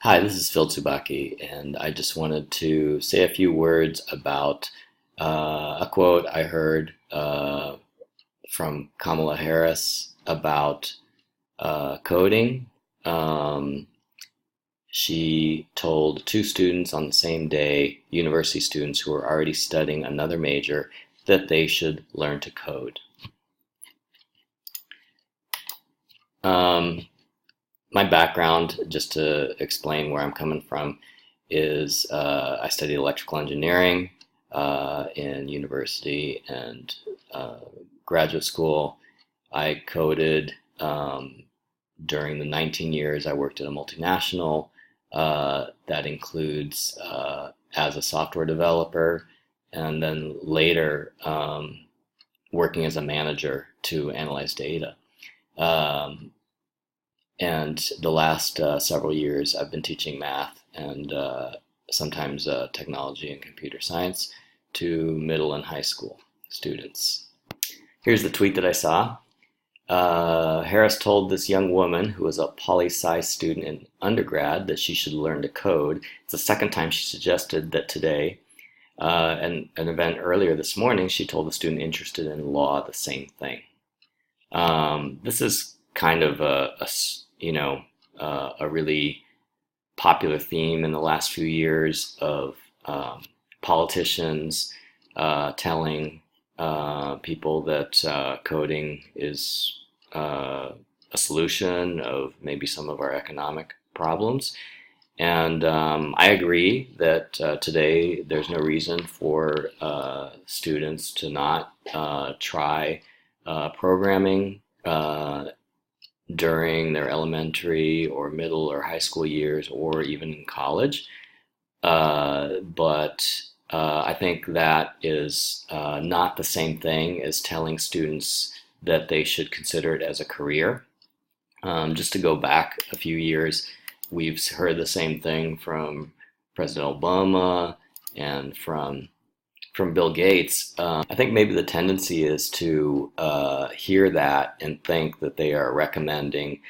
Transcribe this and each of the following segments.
Hi, this is Phil Tsubaki, and I just wanted to say a few words about a quote I heard from Kamala Harris about coding. Um, she told two students on the same day, university students who were already studying another major, that they should learn to code. Um, my background, just to explain where I'm coming from, is I studied electrical engineering in university and uh, graduate school. I coded during the 19 years I worked at a multinational. That includes as a software developer, and then later working as a manager to analyze data. Um, and the last several years, I've been teaching math and sometimes technology and computer science to middle and high school students. Here's the tweet that I saw. Harris told this young woman who was a poli-sci student in undergrad that she should learn to code. It's the second time she suggested that today. And an event earlier this morning, she told a student interested in law the same thing. This is kind of a really popular theme in the last few years of politicians telling people that coding is a solution of maybe some of our economic problems. And I agree that today there's no reason for students to not try programming during their elementary or middle or high school years or even in college. But I think that is not the same thing as telling students that they should consider it as a career. Just to go back a few years, we've heard the same thing from President Obama and from Bill Gates. I think maybe the tendency is to hear that and think that they are recommending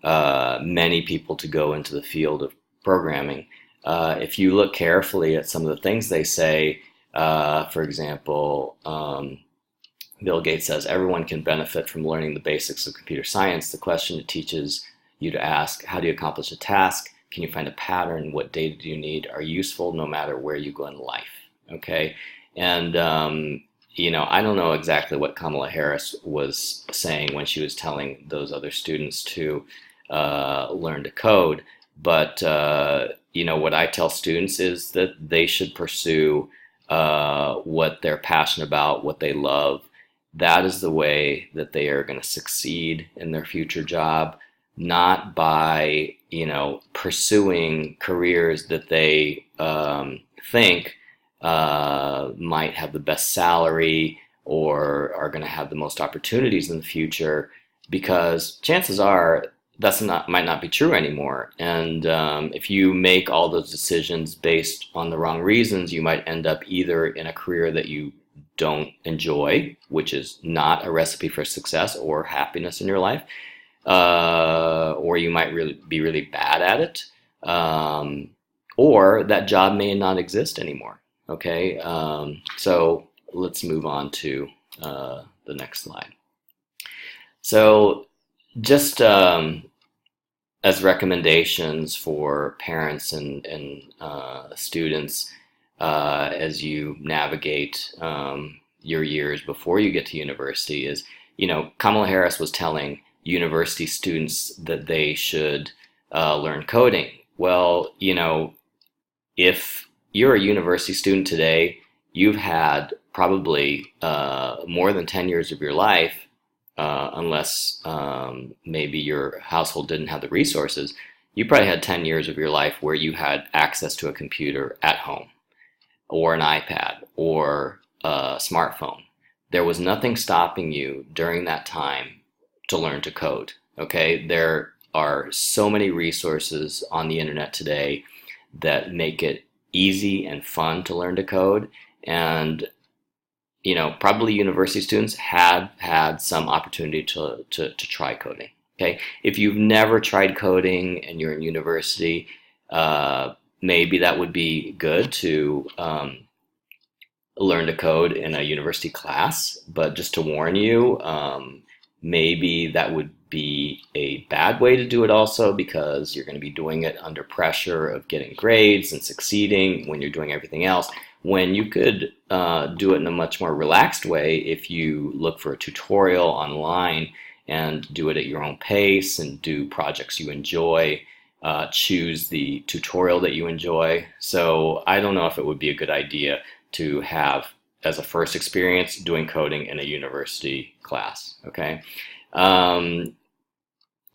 many people to go into the field of programming. If you look carefully at some of the things they say, for example, Bill Gates says everyone can benefit from learning the basics of computer science. The question it teaches you to ask, how do you accomplish a task? Can you find a pattern? What data do you need? Are useful no matter where you go in life. Okay. And, I don't know exactly what Kamala Harris was saying when she was telling those other students to learn to code. But, what I tell students is that they should pursue what they're passionate about, what they love. That is the way that they are going to succeed in their future job, not by, pursuing careers that they think might have the best salary or are going to have the most opportunities in the future, because chances are might not be true anymore. And if you make all those decisions based on the wrong reasons, you might end up either in a career that you don't enjoy, which is not a recipe for success or happiness in your life, or you might be really bad at it, or that job may not exist anymore. Okay, so let's move on to the next slide. So just as recommendations for parents and students as you navigate your years before you get to university is, Kamala Harris was telling university students that they should learn coding. Well, if you're a university student today, you've had probably more than 10 years of your life, unless maybe your household didn't have the resources, you probably had 10 years of your life where you had access to a computer at home or an iPad or a smartphone. There was nothing stopping you during that time to learn to code. Okay, there are so many resources on the internet today that make it easy and fun to learn to code. And probably university students have had some opportunity to try coding. Okay, if you've never tried coding and you're in university, Maybe that would be good to learn to code in a university class, but just to warn you, maybe that would be a bad way to do it also, because you're going to be doing it under pressure of getting grades and succeeding when you're doing everything else, when you could do it in a much more relaxed way if you look for a tutorial online and do it at your own pace and do projects you enjoy. Choose the tutorial that you enjoy. So I don't know if it would be a good idea to have as a first experience doing coding in a university class. Okay.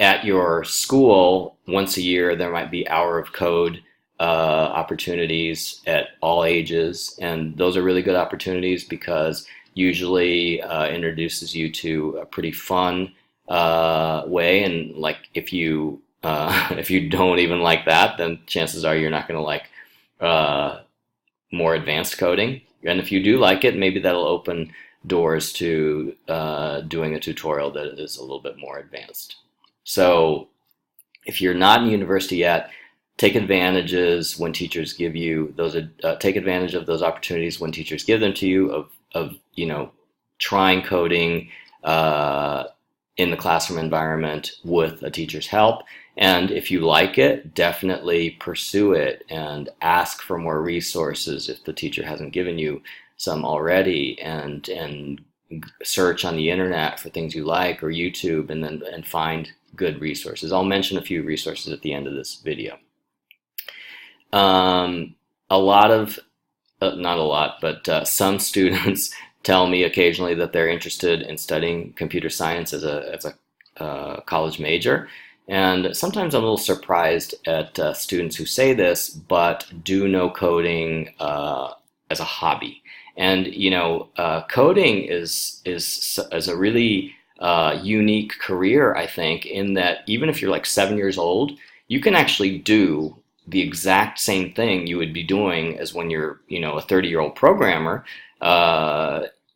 At your school, once a year, there might be hour of code opportunities at all ages, and those are really good opportunities because usually introduces you to a pretty fun way. And like if you if you don't even like that, then chances are you're not going to like more advanced coding. And if you do like it, maybe that'll open doors to doing a tutorial that is a little bit more advanced. So if you're not in university yet, take advantages when teachers give you those. Take advantage of those opportunities when teachers give them to you of trying coding in the classroom environment with a teacher's help. And if you like it, definitely pursue it and ask for more resources if the teacher hasn't given you some already, and search on the internet for things you like, or YouTube, and find good resources. I'll mention a few resources at the end of this video. A lot of, not a lot, but some students tell me occasionally that they're interested in studying computer science as a college major. And sometimes I'm a little surprised at students who say this, but do know coding as a hobby. And coding is a really unique career, I think, in that even if you're like 7 years old, you can actually do the exact same thing you would be doing as when you're a 30-year-old programmer.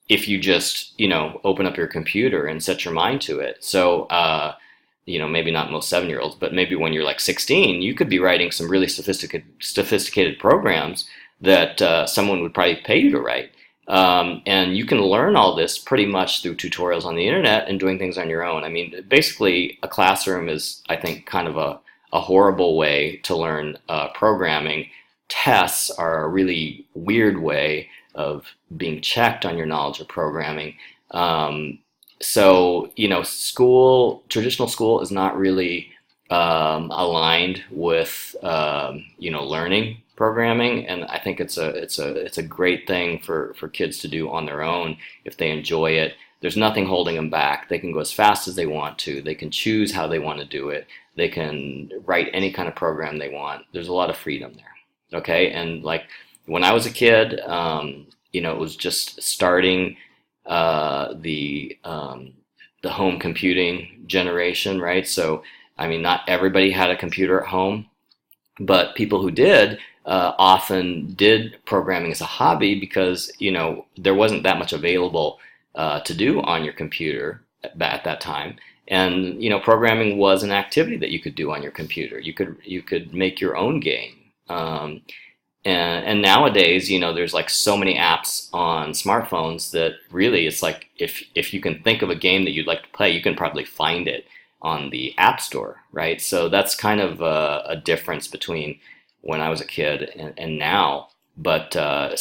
If you just open up your computer and set your mind to it. So maybe not most 7-year-olds, but maybe when you're like 16, you could be writing some really sophisticated programs that someone would probably pay you to write. And you can learn all this pretty much through tutorials on the internet and doing things on your own. I mean, basically, a classroom is, I think, kind of a horrible way to learn programming. Tests are a really weird way of being checked on your knowledge of programming. So traditional school is not really aligned with learning programming, and I think it's a great thing for kids to do on their own if they enjoy it. There's nothing holding them back. They can go as fast as they want to. They can choose how they want to do it. They can write any kind of program they want. There's a lot of freedom there. Okay, and like when I was a kid, it was just starting the home computing generation, right? So, I mean, not everybody had a computer at home, but people who did often did programming as a hobby because, there wasn't that much available to do on your computer at that time. And, programming was an activity that you could do on your computer. You could make your own game. And nowadays, there's like so many apps on smartphones that really it's like if you can think of a game that you'd like to play, you can probably find it on the App Store, right? So that's kind of a difference between when I was a kid and now. But like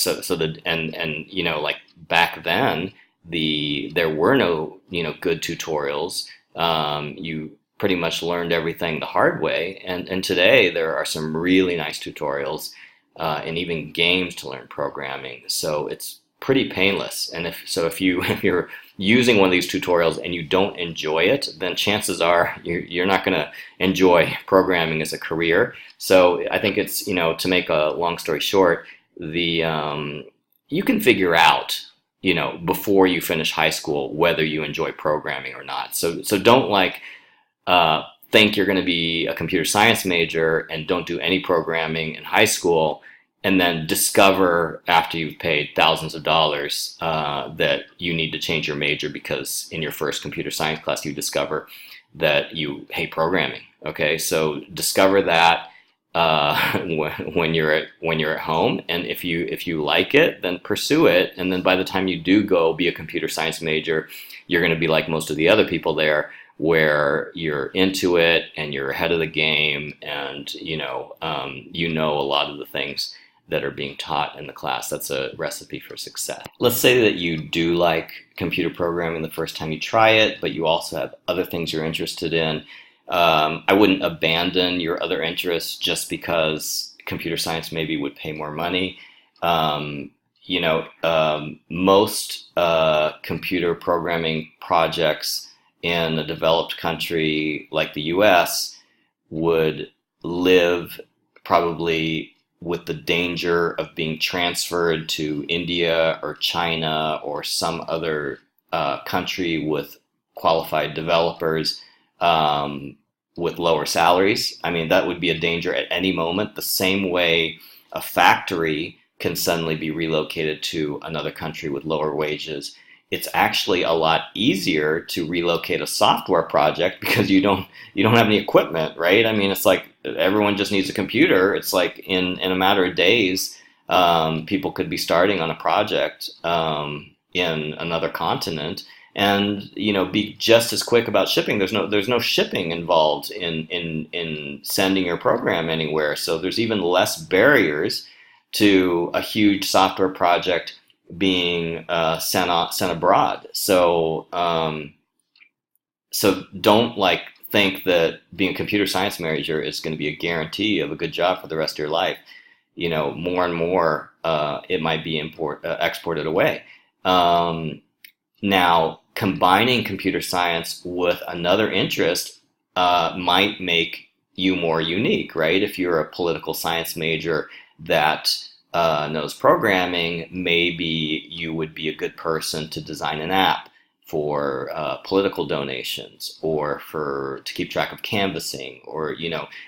back then, there were no good tutorials. You pretty much learned everything the hard way, and today there are some really nice tutorials. And even games to learn programming. So it's pretty painless. And if you're using one of these tutorials and you don't enjoy it, then chances are you're not going to enjoy programming as a career. So I think it's to make a long story short, you can figure out before you finish high school whether you enjoy programming or not. So don't think you're going to be a computer science major and don't do any programming in high school, and then discover after you've paid thousands of dollars that you need to change your major because in your first computer science class you discover that you hate programming. Okay, so discover that when you're at home. And if you like it, then pursue it. And then by the time you do go be a computer science major, you're going to be like most of the other people there, where you're into it and you're ahead of the game, and you know a lot of the things that are being taught in the class. That's a recipe for success. Let's say that you do like computer programming the first time you try it, but you also have other things you're interested in. I wouldn't abandon your other interests just because computer science maybe would pay more money. Um, Most computer programming projects in a developed country like the US would live probably with the danger of being transferred to India or China or some other country with qualified developers, with lower salaries. I mean, that would be a danger at any moment, the same way a factory can suddenly be relocated to another country with lower wages. It's actually a lot easier to relocate a software project because you don't have any equipment, right? I mean, it's like everyone just needs a computer. It's like in a matter of days, people could be starting on a project in another continent, and be just as quick about shipping. There's no shipping involved in sending your program anywhere. So there's even less barriers to a huge software project being sent abroad. So don't like think that being a computer science major is going to be a guarantee of a good job for the rest of your life. More and more, it might be exported away. Now, combining computer science with another interest might make you more unique, right? If you're a political science major that knows programming, maybe you would be a good person to design an app for political donations, or to keep track of canvassing, or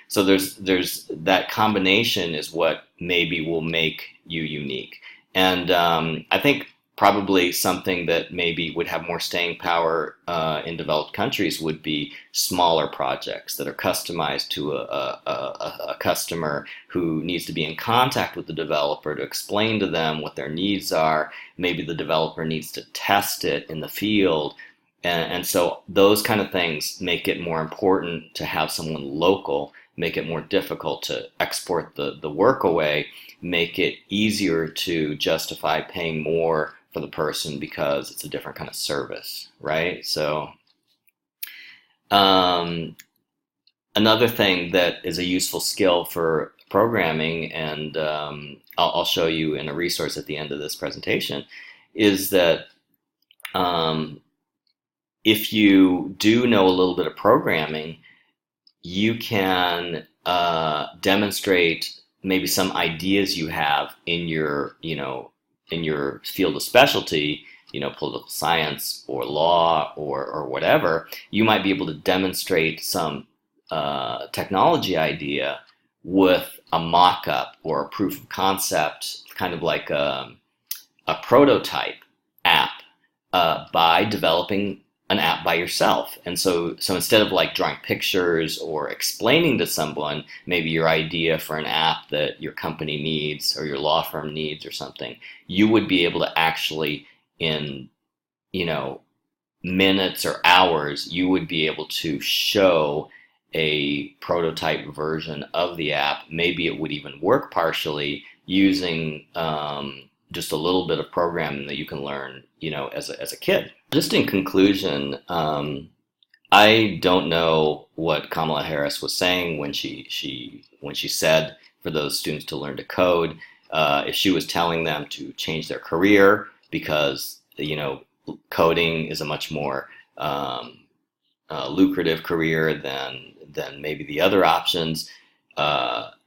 So there's that combination is what maybe will make you unique. And I think probably something that maybe would have more staying power in developed countries would be smaller projects that are customized to a customer who needs to be in contact with the developer to explain to them what their needs are. Maybe the developer needs to test it in the field. And so those kind of things make it more important to have someone local, make it more difficult to export the work away, make it easier to justify paying more for the person because it's a different kind of service, right? So another thing that is a useful skill for programming, and I'll show you in a resource at the end of this presentation, is that if you do know a little bit of programming, you can demonstrate maybe some ideas you have in your field of specialty, political science or law or whatever. You might be able to demonstrate some technology idea with a mock-up or a proof of concept, kind of like a prototype app, by developing an app by yourself. And so instead of like drawing pictures or explaining to someone maybe your idea for an app that your company needs or your law firm needs or something, you would be able to actually, in minutes or hours, you would be able to show a prototype version of the app. Maybe it would even work partially using just a little bit of programming that you can learn, as a kid. Just in conclusion, I don't know what Kamala Harris was saying when she said for those students to learn to code. If she was telling them to change their career because coding is a much more lucrative career than maybe the other options.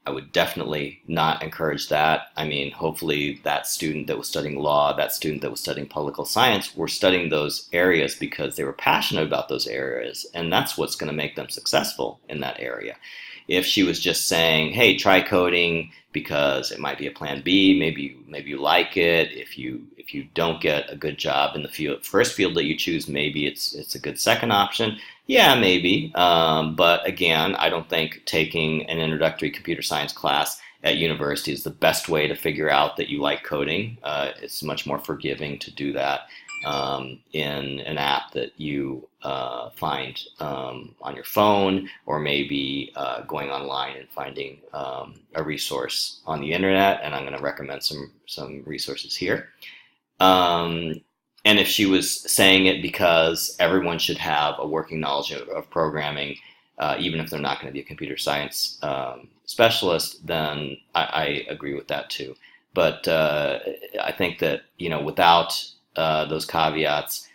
I would definitely not encourage that. I mean, hopefully that student that was studying law, that student that was studying political science, were studying those areas because they were passionate about those areas, and that's what's going to make them successful in that area. If she was just saying, hey, try coding because it might be a plan B, maybe you like it. If you don't get a good job in the first field that you choose, maybe it's a good second option. Yeah, maybe. But again, I don't think taking an introductory computer science class at university is the best way to figure out that you like coding. It's much more forgiving to do that in an app that you find on your phone, or maybe going online and finding a resource on the internet. And I'm going to recommend some resources here. And if she was saying it because everyone should have a working knowledge of programming, even if they're not going to be a computer science specialist, then I agree with that too. But I think that, without those caveats,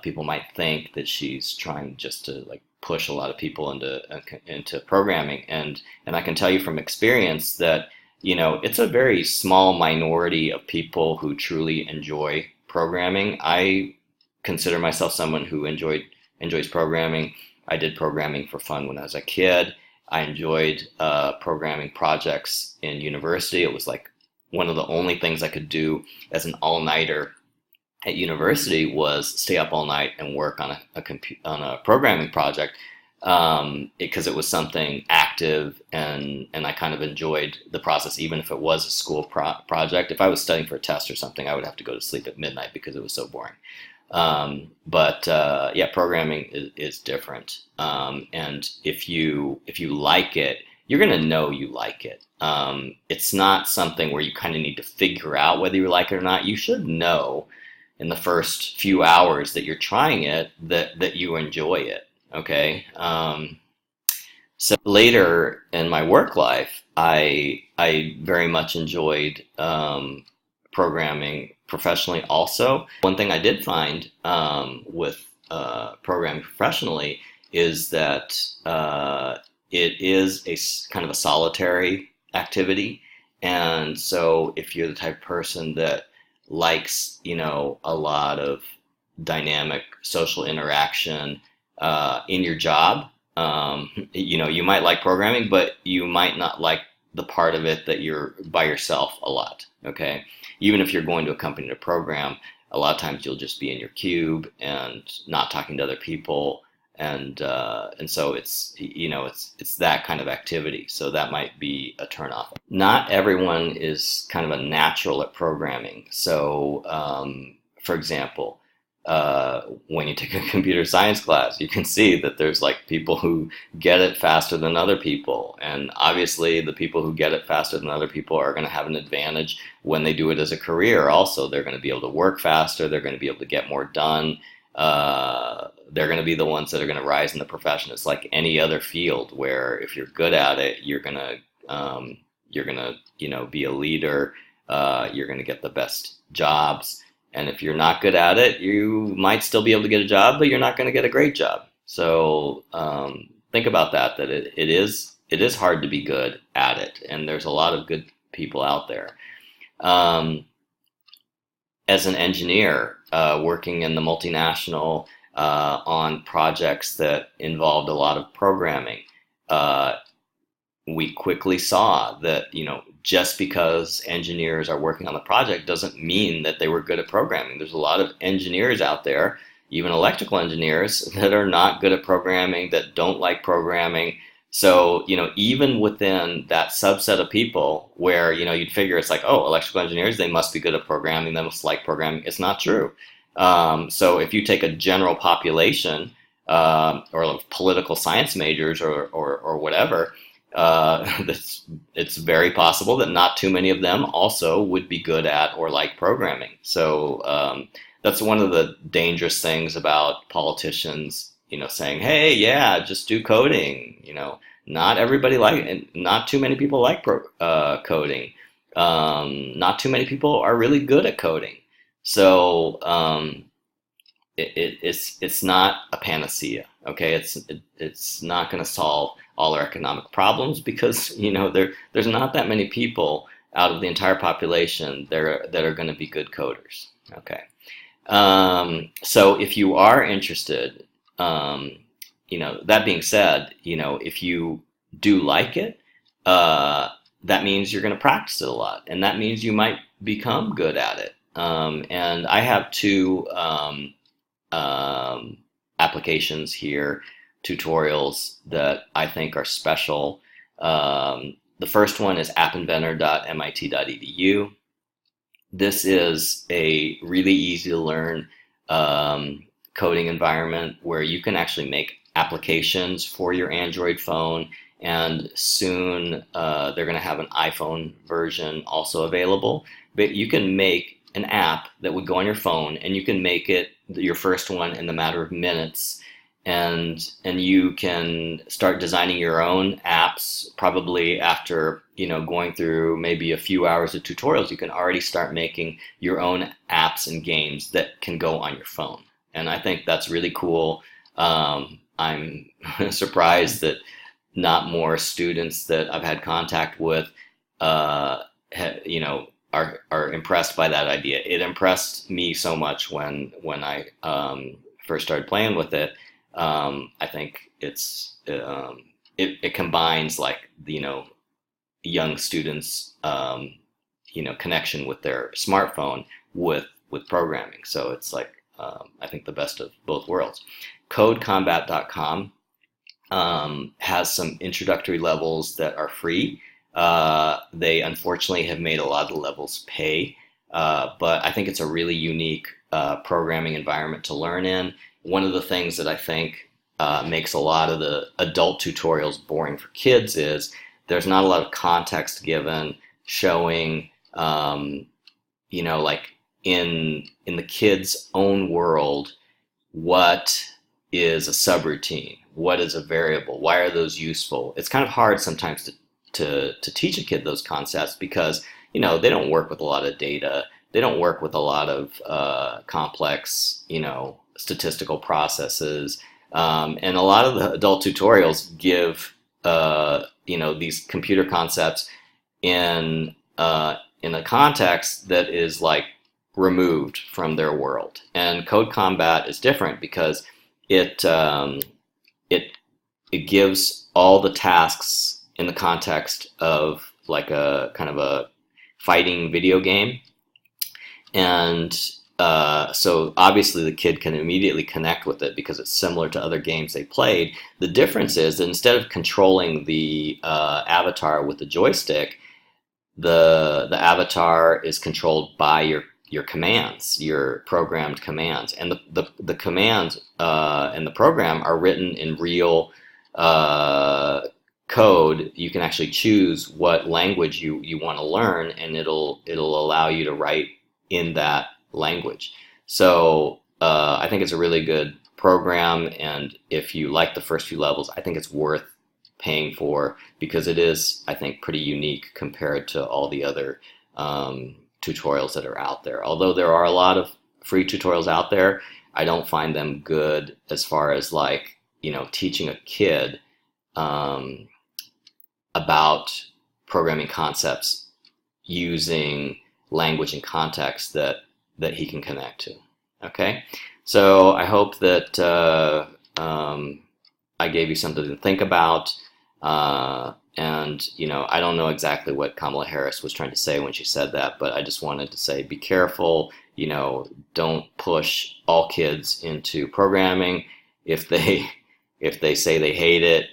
people might think that she's trying just to like push a lot of people into programming, and I can tell you from experience that it's a very small minority of people who truly enjoy programming. I consider myself someone who enjoys programming. I did programming for fun when I was a kid. I enjoyed programming projects in university. It was like one of the only things I could do as an all-nighter at university was stay up all night and work on a programming project, because it was something active, and I kind of enjoyed the process, even if it was a school project. If I was studying for a test or something, I would have to go to sleep at midnight because it was so boring. But yeah, programming is different, and if you like it, you're gonna know you like it. It's not something where you kind of need to figure out whether you like it or not. You should know in the first few hours that you're trying it that you enjoy it. Okay. So later in my work life, I very much enjoyed programming professionally. Also, one thing I did find with programming professionally is that it is a kind of a solitary activity, and so if you're the type of person that likes, a lot of dynamic social interaction in your job, you might like programming, but you might not like the part of it that you're by yourself a lot. Okay, even if you're going to a company to program, a lot of times you'll just be in your cube and not talking to other people, and so it's that kind of activity. So that might be a turnoff. Not everyone is kind of a natural at programming. So, for example, when you take a computer science class, you can see that there's like people who get it faster than other people, and obviously the people who get it faster than other people are going to have an advantage when they do it as a career. Also, they're going to be able to work faster. They're going to be able to get more done. They're going to be the ones that are going to rise in the profession. It's like any other field where if you're good at it, you're gonna be a leader. You're gonna get the best jobs. And if you're not good at it, you might still be able to get a job, but you're not going to get a great job. So think about that it is hard to be good at it, and there's a lot of good people out there. As an engineer, working in the multinational on projects that involved a lot of programming, we quickly saw that, just because engineers are working on the project doesn't mean that they were good at programming. There's a lot of engineers out there, even electrical engineers, that are not good at programming, that don't like programming. So, even within that subset of people where, you'd figure it's like, oh, electrical engineers, they must be good at programming, they must like programming. It's not true. So if you take a general population, or political science majors or whatever, it's very possible that not too many of them also would be good at or like programming. So that's one of the dangerous things about politicians, saying, hey, yeah, just do coding. Not everybody not too many people like coding. Not too many people are really good at coding. So it's not a panacea. Okay, it's not going to solve all our economic problems, because there's not that many people out of the entire population that are going to be good coders. Okay, so if you are interested, that being said, if you do like it, uh, that means you're going to practice it a lot, and that means you might become good at it. And I have two um, applications here, tutorials that I think are special. The first one is appinventor.mit.edu. This is a really easy to learn coding environment where you can actually make applications for your Android phone, and soon they're going to have an iPhone version also available. But you can make an app that would go on your phone, and you can make it your first one in the matter of minutes, and you can start designing your own apps probably after going through maybe a few hours of tutorials. You can already start making your own apps and games that can go on your phone, and I think that's really cool. I'm surprised that not more students that I've had contact with are impressed by that idea. It impressed me so much when I first started playing with it. I think it combines like young students connection with their smartphone with programming. So it's like I think the best of both worlds. Codecombat.com has some introductory levels that are free. They unfortunately have made a lot of the levels pay, but I think it's a really unique programming environment to learn in. One of the things that I think makes a lot of the adult tutorials boring for kids is there's not a lot of context given showing, like in the kid's own world, what is a subroutine, what is a variable, why are those useful. It's kind of hard sometimes to teach a kid those concepts because they don't work with a lot of data, they don't work with a lot of complex statistical processes, and a lot of the adult tutorials give these computer concepts in a context that is like removed from their world. And Code Combat is different because it gives all the tasks in the context of like a kind of a fighting video game. And so obviously the kid can immediately connect with it because it's similar to other games they played. The difference is that instead of controlling the avatar with the joystick, the avatar is controlled by your commands, your programmed commands, and the commands and the program are written in real code. You can actually choose what language you want to learn, and it'll allow you to write in that language. So I think it's a really good program, and if you like the first few levels, I think it's worth paying for because it is, I think, pretty unique compared to all the other tutorials that are out there. Although there are a lot of free tutorials out there, I don't find them good as far as like teaching a kid about programming concepts using language and context that he can connect to. Okay, so I hope that I gave you something to think about. And I don't know exactly what Kamala Harris was trying to say when she said that, but I just wanted to say, be careful. Don't push all kids into programming. If they say they hate it,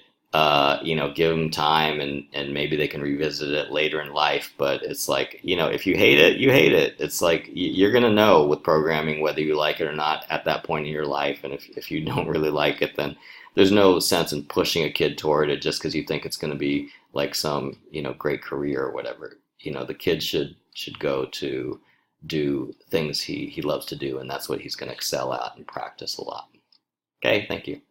give them time, and maybe they can revisit it later in life. But it's like, if you hate it, you hate it. It's like you're gonna know with programming whether you like it or not at that point in your life. And if you don't really like it, then there's no sense in pushing a kid toward it just because you think it's going to be like some great career or whatever. The kid should go to do things he loves to do, and that's what he's going to excel at and practice a lot. Okay, thank you.